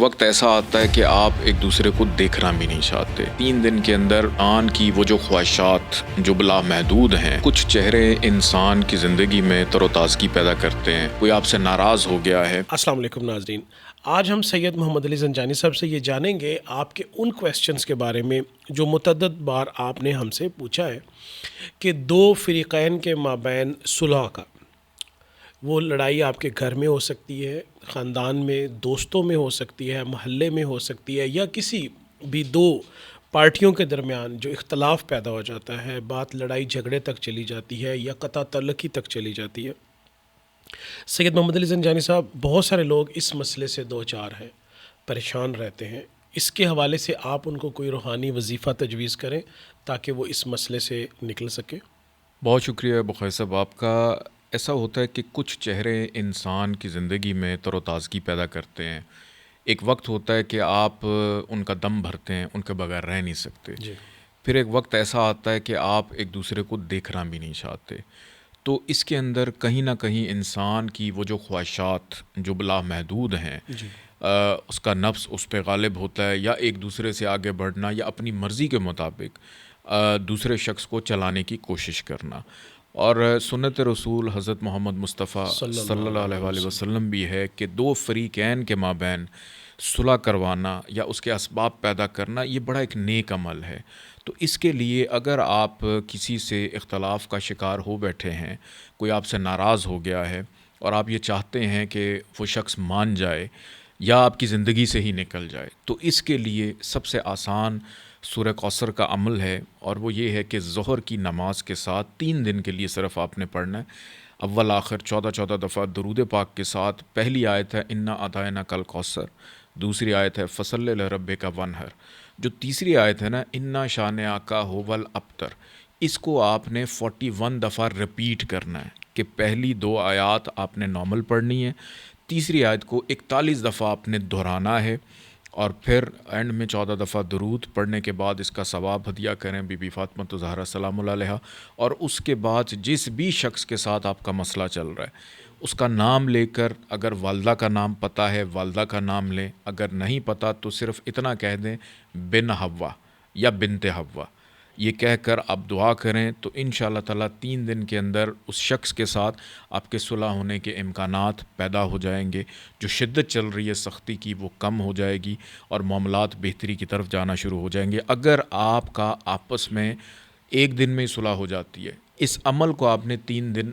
وقت ایسا آتا ہے کہ آپ ایک دوسرے کو دیکھنا بھی نہیں چاہتے. 3 دن کے اندر آن کی وہ جو خواہشات جو بلا محدود ہیں، کچھ چہرے انسان کی زندگی میں تر و تازگی پیدا کرتے ہیں. کوئی آپ سے ناراض ہو گیا ہے. السلام علیکم ناظرین. آج ہم سید محمد علی زنجانی صاحب سے یہ جانیں گے آپ کے ان کویسچنز کے بارے میں جو متعدد بار آپ نے ہم سے پوچھا ہے کہ دو فریقین کے مابین صلح کا وہ لڑائی آپ کے گھر میں ہو سکتی ہے، خاندان میں، دوستوں میں ہو سکتی ہے، محلے میں ہو سکتی ہے، یا کسی بھی دو پارٹیوں کے درمیان جو اختلاف پیدا ہو جاتا ہے، بات لڑائی جھگڑے تک چلی جاتی ہے یا قطع تعلقی تک چلی جاتی ہے. سید محمد علی زنجانی صاحب، بہت سارے لوگ اس مسئلے سے دو چار ہیں، پریشان رہتے ہیں. اس کے حوالے سے آپ ان کو کوئی روحانی وظیفہ تجویز کریں تاکہ وہ اس مسئلے سے نکل سکے. بہت شکریہ بخیر صاحب آپ کا. ایسا ہوتا ہے کہ کچھ چہرے انسان کی زندگی میں تر و تازگی پیدا کرتے ہیں. ایک وقت ہوتا ہے کہ آپ ان کا دم بھرتے ہیں، ان کے بغیر رہ نہیں سکتے. جی پھر ایک وقت ایسا آتا ہے کہ آپ ایک دوسرے کو دیکھنا بھی نہیں چاہتے. تو اس کے اندر کہیں نہ کہیں انسان کی وہ جو خواہشات جو بلا محدود ہیں، جی اس کا نفس اس پہ غالب ہوتا ہے، یا ایک دوسرے سے آگے بڑھنا یا اپنی مرضی کے مطابق دوسرے شخص کو چلانے کی کوشش کرنا. اور سنت رسول حضرت محمد مصطفیٰ صلی اللہ علیہ وآلہ وسلم بھی ہے کہ دو فریقین کے مابین صلح کروانا یا اس کے اسباب پیدا کرنا یہ بڑا ایک نیک عمل ہے. تو اس کے لیے اگر آپ کسی سے اختلاف کا شکار ہو بیٹھے ہیں، کوئی آپ سے ناراض ہو گیا ہے اور آپ یہ چاہتے ہیں کہ وہ شخص مان جائے یا آپ کی زندگی سے ہی نکل جائے، تو اس کے لیے سب سے آسان سورہ کوثر کا عمل ہے، اور وہ یہ ہے کہ ظہر کی نماز کے ساتھ 3 دن کے لیے صرف آپ نے پڑھنا ہے. اول آخر 14 دفعہ درود پاک کے ساتھ. پہلی آیت ہے انا اعطیناک کل، دوسری آیت ہے فصل لربک وانحر، جو تیسری آیت ہے نا انا شانئک ھوال ابتر، اس کو آپ نے 41 دفعہ رپیٹ کرنا ہے کہ پہلی 2 آیات آپ نے نارمل پڑھنی ہے، تیسری آیت کو 41 دفعہ آپ نے دہرانا ہے، اور پھر اینڈ میں 14 دفعہ درود پڑھنے کے بعد اس کا ثواب ہدیہ کریں بی بی فاطمہ زہرا سلام اللہ علیہا. اور اس کے بعد جس بھی شخص کے ساتھ آپ کا مسئلہ چل رہا ہے اس کا نام لے کر، اگر والدہ کا نام پتہ ہے والدہ کا نام لیں، اگر نہیں پتہ تو صرف اتنا کہہ دیں بن حوا یا بنت حوا، یہ کہہ کر آپ دعا کریں تو انشاءاللہ تعالیٰ 3 دن کے اندر اس شخص کے ساتھ آپ کے صلح ہونے کے امکانات پیدا ہو جائیں گے. جو شدت چل رہی ہے سختی کی وہ کم ہو جائے گی اور معاملات بہتری کی طرف جانا شروع ہو جائیں گے. اگر آپ کا آپس میں 1 دن میں صلح ہو جاتی ہے، اس عمل کو آپ نے 3 دن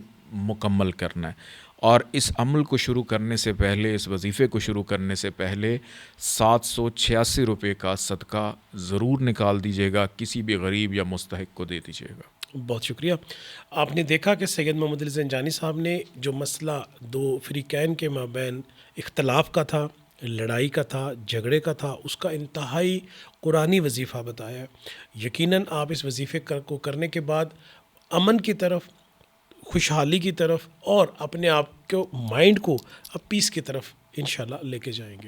مکمل کرنا ہے. اور اس عمل کو شروع کرنے سے پہلے، اس وظیفے کو شروع کرنے سے پہلے 786 روپے کا صدقہ ضرور نکال دیجیے گا، کسی بھی غریب یا مستحق کو دے دیجیے گا. بہت شکریہ. آپ نے دیکھا کہ سید محمد علی زنجانی صاحب نے جو مسئلہ دو فریقین کے مابین اختلاف کا تھا، لڑائی کا تھا، جھگڑے کا تھا، اس کا انتہائی قرآنی وظیفہ بتایا ہے. یقیناً آپ اس وظیفے کو کرنے کے بعد امن کی طرف، خوشحالی کی طرف اور اپنے آپ کو، مائنڈ کو اب پیس کی طرف انشاءاللہ لے کے جائیں گے.